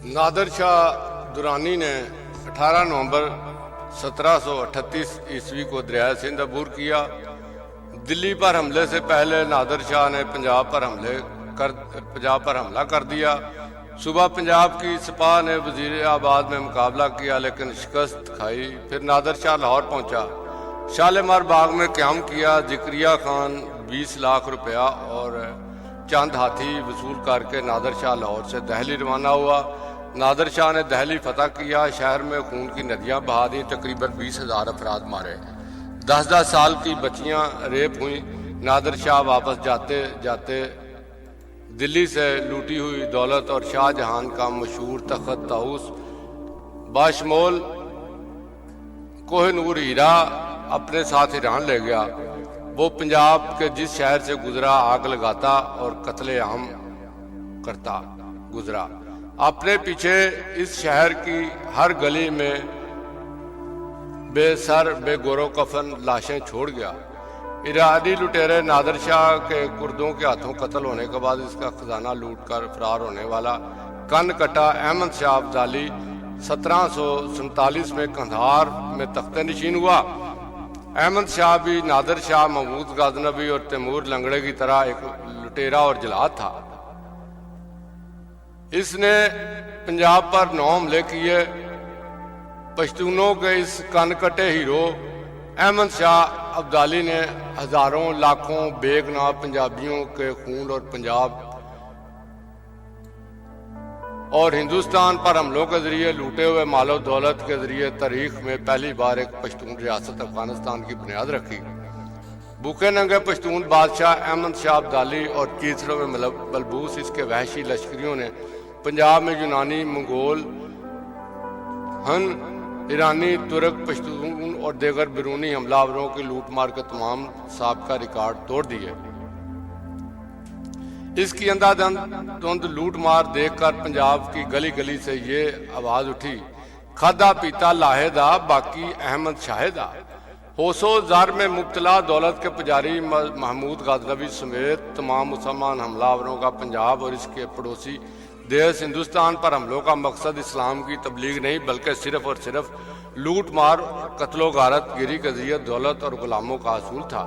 नादर शाह दुरानी ने 18 नवंबर 1738 ईस्वी को दरिया सिंध अबूर किया। दिल्ली पर हमले से पहले नादर शाह ने पंजाब पर हमला कर दिया। सुबह पंजाब की सिपाह ने वजीराबाद में मुकाबला किया लेकिन शिकस्त खाई। फिर नादर शाह लाहौर पहुंचा, शालीमार बाग में क़याम किया। जिक्रिया खान 20 लाख रुपया और चंद हाथी वसूल करके नादर शाह लाहौर से दहली रवाना हुआ। नादर शाह ने दहली फतह किया, शहर में खून की नदियां बहा दी, तकरीबन 20,000 अफराद मारे, 10-10 साल की बच्चियां रेप हुई। नादर शाह वापस जाते जाते दिल्ली से लूटी हुई दौलत और शाहजहां का मशहूर तख्त ताउस बाशमोल कोहिनूर हीरा अपने साथ ईरान ले गया। वो पंजाब के जिस शहर से गुजरा आग लगाता और कत्ले आम करता गुजरा। अपने पीछे इस शहर की हर गली में बेसर बेगोरो कफन लाशें छोड़ गया। ईरानी लुटेरे नादर शाह के कुर्दों के हाथों कत्ल होने के बाद इसका खजाना लूट कर फरार होने वाला कन कटा अहमद शाह अब्दाली 1747 में कंधार में तख्ते नशीन हुआ। अहमद शाह भी नादर शाह, महमूद गाजनबी और तैमूर लंगड़े की तरह एक लुटेरा और जलाद था। इसने पंजाब पर 9 हमले किए। पश्तूनों के इस कनकटे हीरो अहमद शाह अब्दाली ने हजारों लाखों बेगुनाह पंजाबियों के खून और पंजाब और हिंदुस्तान पर हमलों के जरिए लूटे हुए मालो दौलत के जरिए तारीख में पहली बार एक पश्तून रियासत अफगानिस्तान की बुनियाद रखी। भूखे नंगे पश्तून बादशाह अहमद शाह अब्दाली और कीचड़ों में बलबूस इसके वहशी लश्करियों ने पंजाब में यूनानी, मंगोल, हन, ईरानी, तुर्क, पश्तून और देगर बैरूनी हमलावरों की लूट मार के तमाम साबका रिकॉर्ड तोड़ दिए। इसकी अंधाधुंध लूट मार देखकर पंजाब की गली गली से ये आवाज उठी, खादा पीता लाहेदा बाकी अहमद शाहिदा। होशो ज़र में मुब्तला दौलत के पुजारी महमूद गाजनबी समेत तमाम मुसलमान हमलावरों का पंजाब और इसके पड़ोसी देश हिंदुस्तान पर हमलों का मकसद इस्लाम की तबलीग नहीं बल्कि सिर्फ और सिर्फ लूट मार, कत्लो गारत गिरी के जरिए दौलत और गुलामों का असूल था।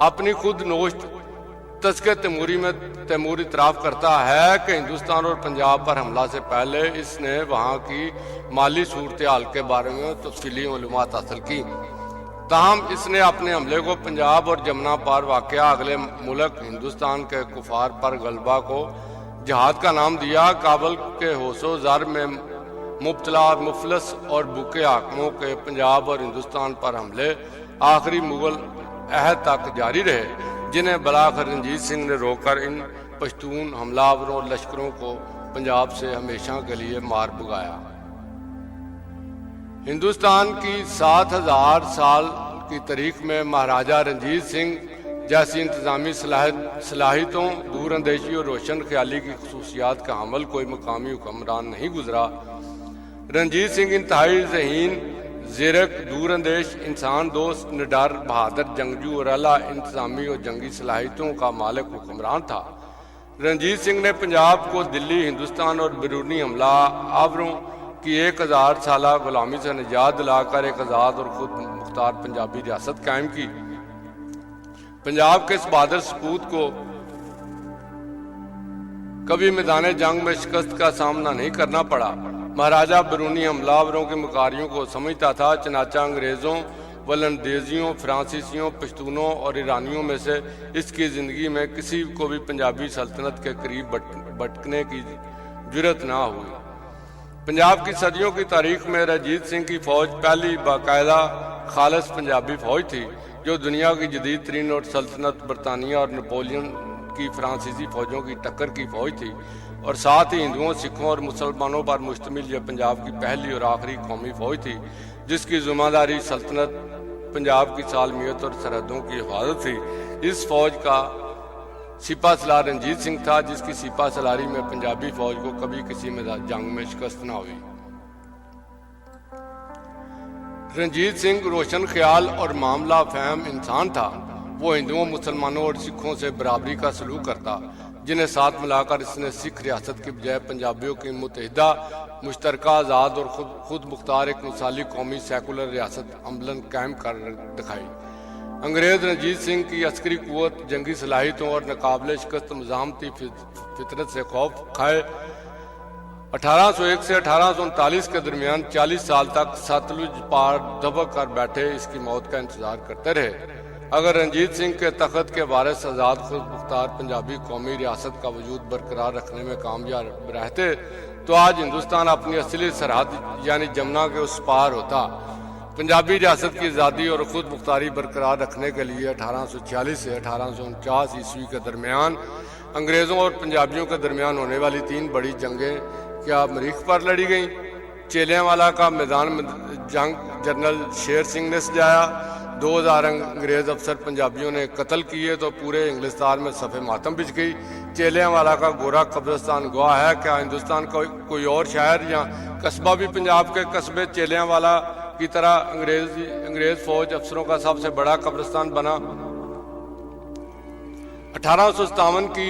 अपनी खुद नोश्त तस्के तैमूरी में तैमूर इतराफ़ करता है कि हिंदुस्तान और पंजाब पर हमला से पहले इसने वहाँ की माली सूरत हाल के बारे में तफसीली मालूमात हासिल की। ताहम इसने अपने हमले को पंजाब और जमुना पार वाक़या अगले मुल्क हिंदुस्तान के कुफार पर गलबा को जहाद का नाम दिया। काबल के होशो ज़र में मुब्तला मुफलस और भूखे हाकमों के पंजाब और हिंदुस्तान पर हमले आखिरी मुगल अहद तक जारी रहे, जिन्हें बलाखिर रंजीत सिंह ने रोककर इन पश्तून हमलावरों और लश्करों को पंजाब से हमेशा के लिए मार भगाया। हिंदुस्तान की 7,000 साल की तारीख में महाराजा रंजीत सिंह जैसी इंतजामी सलाहियतों, दूर अंदेशी और रोशन ख्याली की खसूसियात का हमल कोई मकामी हुक्मरान नहीं गुजरा। रंजीत सिंह इंतहाई ज़हीन, ज़ेरक, दूर अंदेश, इंसान दोस्त, निडर, बहादुर जंगजू और आला इंतजामी और जंगी सलाहियतों का मालिक हुक्मरान था। रंजीत सिंह ने पंजाब को दिल्ली, हिंदुस्तान और बैरूनी हमला आवरों की 1000 साला गुलामी से निजात दिलाकर एक आज़ाद और खुद मुख्तार पंजाबी रियासत कायम की। पंजाब के इस बहादुर सपूत को कभी मैदान जंग में शिकस्त का सामना नहीं करना पड़ा। महाराजा बैरूनी हमलावरों के मुकारियों को समझता था, चनाचा अंग्रेज़ों, वलंदेजियों, फ्रांसीसियों, पश्तूनों और ईरानियों में से इसकी ज़िंदगी में किसी को भी पंजाबी सल्तनत के करीब भटकने की जुर्रत ना हुई। पंजाब की सदियों की तारीख में रंजीत सिंह की फ़ौज पहली बाकायदा खालिस पंजाबी फ़ौज थी, जो दुनिया की जदीद तरीन और सल्तनत बरतानिया और नेपोलियन की फ्रांसीसी फ़ौजों की टक्कर की फ़ौज थी। और साथ ही हिंदुओं, सिखों और मुसलमानों पर मुश्तमिल यह पंजाब की पहली और आखिरी कौमी फ़ौज थी, जिसकी ज़िम्मेदारी सल्तनत पंजाब की सालमियत और सरहदों की हिफाजत थी। इस फ़ौज का सिपा सलार रंजीत सिंह था, जिसकी सिपा सलारी में पंजाबी फ़ौज को कभी किसी में जंग में शिकस्त न हुई। रंजीत सिंह रोशन ख्याल और मामला फहम इंसान था। वो हिंदुओं, मुसलमानों और सिखों से बराबरी का सलूक करता। जिन्हें साथ मिलाकर इसने सिख रियासत की बजाय पंजाबियों की मुतहिदा मुश्तरका आज़ाद और खुद मुख्तार एक मिसाली कौमी सेकुलर रियासत अमलन कायम कर दिखाई। अंग्रेज़ रंजीत सिंह की अस्करी कुव्वत, जंगी सलाहियतों और नाकाबिले शिकस्त मज़ाहमती फितरत से खौफ खाए 1801 से 1839 के दरमियान 40 साल तक सतलुज पार दबक कर बैठे इसकी मौत का इंतजार करते रहे। अगर रंजीत सिंह के तख्त के वारिस आज़ाद खुद मुख्तार पंजाबी कौमी रियासत का वजूद बरकरार रखने में कामयाब रहते तो आज हिंदुस्तान अपनी असली सरहद यानी जमुना के उस पार होता। पंजाबी रियासत की आज़ादी और खुद मुख्तारी बरकरार रखने के लिए 1846 से 1849 ईस्वी के दरमियान अंग्रेज़ों और पंजाबियों के दरमियान होने वाली 3 बड़ी जंगें क्या मरीख पर लड़ी गईं? चेलियांवाला का मैदान जंग जनरल शेर सिंह ने सजाया। 2000 अंग्रेज़ अफसर पंजाबियों ने कत्ल किए तो पूरे इंग्लिस्तान में सफ़े मातम बिछ गई। चेलियांवाला का गोरा कब्रिस्तान गवाह है। क्या हिंदुस्तान का कोई और शहर या कस्बा भी पंजाब के कस्बे चेलियांवाला की तरह अंग्रेज फौज अफसरों का सबसे बड़ा कब्रिस्तान बना? 1857 की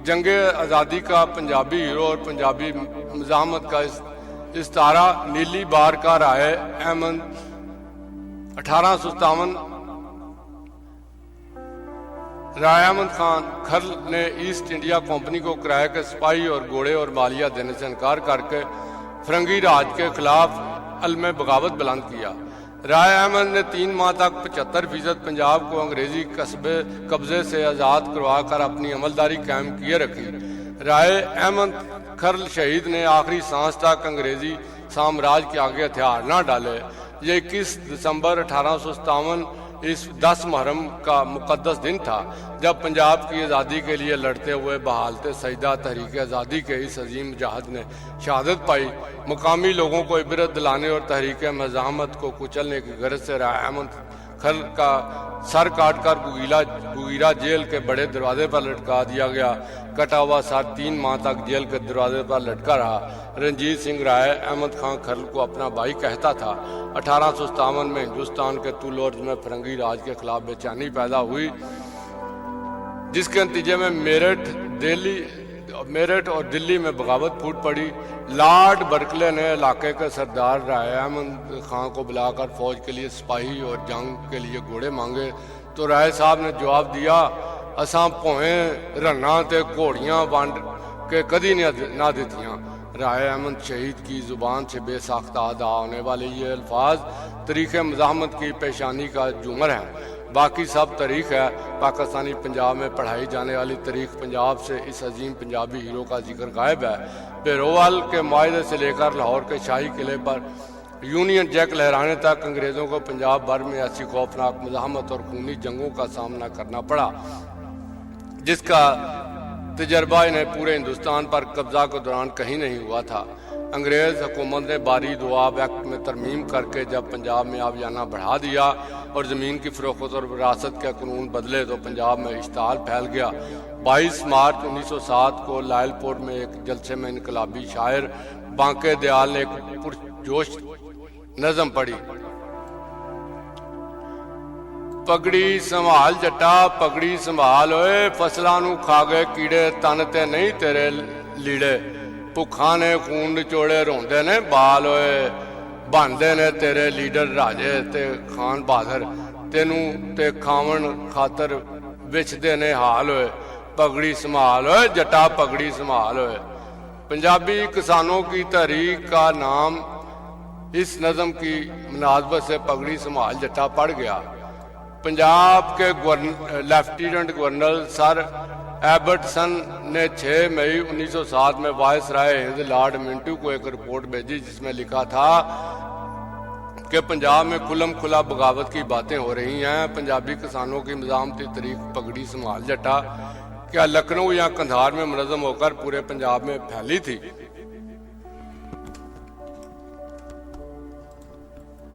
जंगे आज़ादी का पंजाबी हीरो और पंजाबी मज़ाहमत का इस्तारा नीली बार का राय अहमद 1857 राय अहमद खान खर्ल ने ईस्ट इंडिया कंपनी को किराए के सिपाही और घोड़े और मालिया देने से इनकार करके फरंगी राज के खिलाफ अलम बगावत बुलंद किया। राय अहमद ने 3 माह तक 75% पंजाब को अंग्रेजी कब्जे से आज़ाद करवा कर अपनी अमलदारी कायम किए रखी। राय अहमद खर्ल शहीद ने आखिरी सांस तक अंग्रेजी साम्राज्य के आगे हथियार न डाले। ये 21 दिसंबर 1857 इस 10 मुहर्रम का मुकद्दस दिन था जब पंजाब की आज़ादी के लिए लड़ते हुए बहालते सजदा तहरीक आज़ादी के इस अजीम मुजाहिद ने शहादत पाई। मुकामी लोगों को इबरत दिलाने और तहरीक मज़ाहमत को कुचलने की गरज से राय अहमद खर्ल का सर काट कर गुगीरा जेल के बड़े दरवाजे पर लटका दिया गया। कटा हुआ सर 3 माह तक जेल के दरवाजे पर लटका रहा। रंजीत सिंह राय अहमद खान खर्ल को अपना भाई कहता था। 1857 में हिंदुस्तान के तुलौर्ज में फरंगी राज के खिलाफ बेचैनी पैदा हुई, जिसके नतीजे में मेरठ और दिल्ली में बगावत फूट पड़ी। लॉर्ड बर्कले ने इलाके के सरदार राय अहमद खान को बुलाकर फौज के लिए सिपाही और जंग के लिए घोड़े मांगे तो राय साहब ने जवाब दिया, असां भोवें रन्ना ते घोड़ियां वंड के कदी ना दित्तियां। राय अहमद शहीद की ज़ुबान से बेसाख्ता अदा होने वाले ये अल्फाज तारीख़ मज़ाहमत की पेशानी का जुमर है। बाकी सब तारीख है। पाकिस्तानी पंजाब में पढ़ाई जाने वाली तारीख पंजाब से इस अजीम पंजाबी हीरो का जिक्र गायब है। पेरोवाल के माहे से लेकर लाहौर के शाही किले पर यूनियन जैक लहराने तक अंग्रेज़ों को पंजाब भर में ऐसी खौफनाक मज़ाहमत और खूनी जंगों का सामना करना पड़ा जिसका तजर्बा इन्हें पूरे हिंदुस्तान पर कब्जा के दौरान कहीं नहीं हुआ था। अंग्रेज़ हुकूमत ने बारी दुआब एक्ट में तरमीम करके जब पंजाब में आबियाना बढ़ा दिया और ज़मीन की फ़रोख्त और विरासत के कानून बदले तो पंजाब में इश्ताल फैल गया। 22 मार्च 1907 को लायलपुर में एक जलसे में इनकलाबी शायर बांके दयाल ने एक पुरजोश नज़म पढ़ी। पगड़ी संभाल जट्टा पगड़ी संभाल ओए, फसलां नूं खा गए कीड़े तन ते नहीं तेरे लीड़े। भुखा ने खून निचोड़े रोंदे ने बाल ओए, बनदे ने तेरे लीडर राजे ते खान बहादुर। तेनू ते खावन खातर विचदे ने हाल ओए, पगड़ी संभाल ओए जट्टा पगड़ी संभाल ओए। पंजाबी किसानों की तहरीक का नाम इस नज़म की मुनासबत से पगड़ी संभाल जट्टा पड़ गया। पंजाब के लेफ्टिनेंट गवर्नर सर एबर्टसन ने 6 मई 1907 में वायसराय हिंद लॉर्ड मिंटू को एक रिपोर्ट भेजी जिसमें लिखा था कि पंजाब में खुलम खुला बगावत की बातें हो रही हैं। पंजाबी किसानों की मज़ाहमती तरीक पगड़ी संभाल जट्टा क्या लखनऊ या कंधार में मुनज़्ज़म होकर पूरे पंजाब में फैली थी।